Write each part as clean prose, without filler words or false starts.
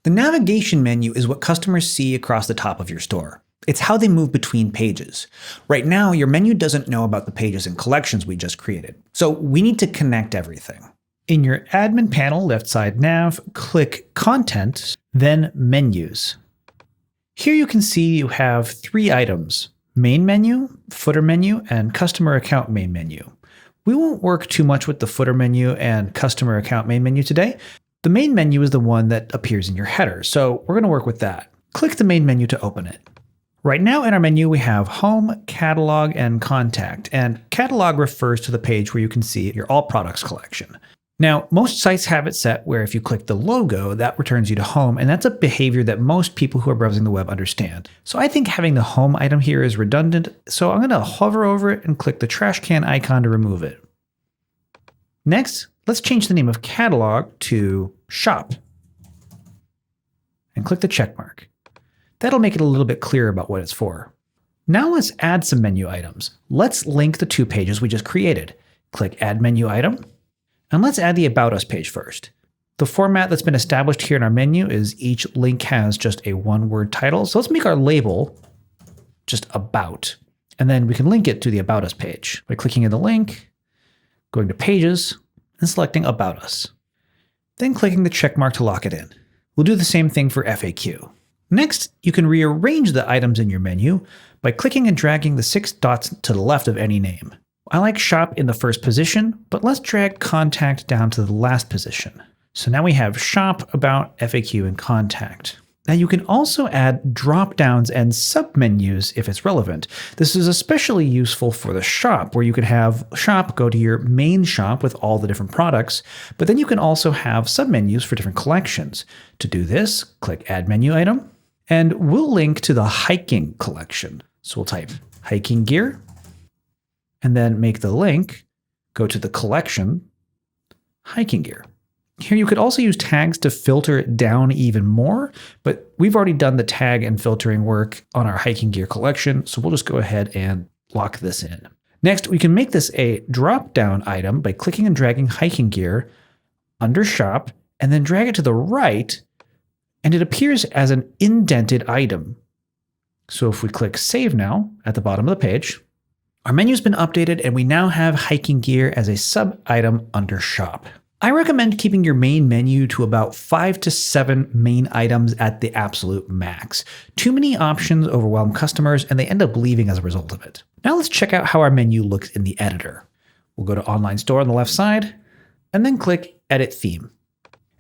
The navigation menu is what customers see across the top of your store. It's how they move between pages. Right now, your menu doesn't know about the pages and collections we just created, so we need to connect everything. In your admin panel, left side nav, click Content, then Menus. Here you can see you have 3 items: Main Menu, Footer Menu, and Customer Account Main Menu. We won't work too much with the Footer Menu and Customer Account Main Menu today. The main menu is the one that appears in your header, so we're going to work with that. Click the main menu to open it. Right now in our menu, we have Home, Catalog, and Contact, and Catalog refers to the page where you can see your all products collection. Now, most sites have it set where if you click the logo, that returns you to home, and that's a behavior that most people who are browsing the web understand. So I think having the home item here is redundant, so I'm going to hover over it and click the trash can icon to remove it. Next, let's change the name of Catalog to Shop and click the check mark. That'll make it a little bit clearer about what it's for. Now let's add some menu items. Let's link the 2 pages we just created. Click Add Menu Item, and let's add the About Us page first. The format that's been established here in our menu is each link has just a 1-word title. So let's make our label just About, and then we can link it to the About Us page by clicking in the link, going to Pages, and selecting About Us. Then clicking the check mark to lock it in. We'll do the same thing for FAQ. Next, you can rearrange the items in your menu by clicking and dragging the 6 dots to the left of any name. I like Shop in the first position, but let's drag Contact down to the last position. So now we have Shop, About, FAQ, and Contact. Now you can also add drop-downs and submenus if it's relevant. This is especially useful for the shop, where you can have shop go to your main shop with all the different products, but then you can also have submenus for different collections. To do this, click Add Menu Item, and we'll link to the hiking collection. So we'll type hiking gear, and then make the link go to the collection hiking gear. Here you could also use tags to filter it down even more, but we've already done the tag and filtering work on our hiking gear collection, so we'll just go ahead and lock this in. Next, we can make this a drop-down item by clicking and dragging hiking gear under Shop, and then drag it to the right, and it appears as an indented item. So if we click Save Now at the bottom of the page, our menu's been updated, and we now have hiking gear as a sub-item under Shop. I recommend keeping your main menu to about 5 to 7 main items at the absolute max. Too many options overwhelm customers, and they end up leaving as a result of it. Now let's check out how our menu looks in the editor. We'll go to Online Store on the left side, and then click Edit Theme.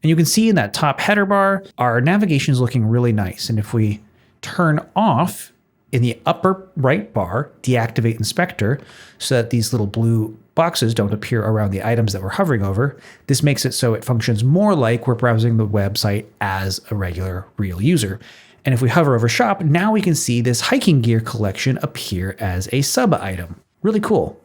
And you can see in that top header bar, our navigation is looking really nice. And if we turn off in the upper right bar, Deactivate Inspector, so that these little blue boxes don't appear around the items that we're hovering over, this makes it so it functions more like we're browsing the website as a regular, real user. And if we hover over Shop, now we can see this hiking gear collection appear as a sub-item. Really cool.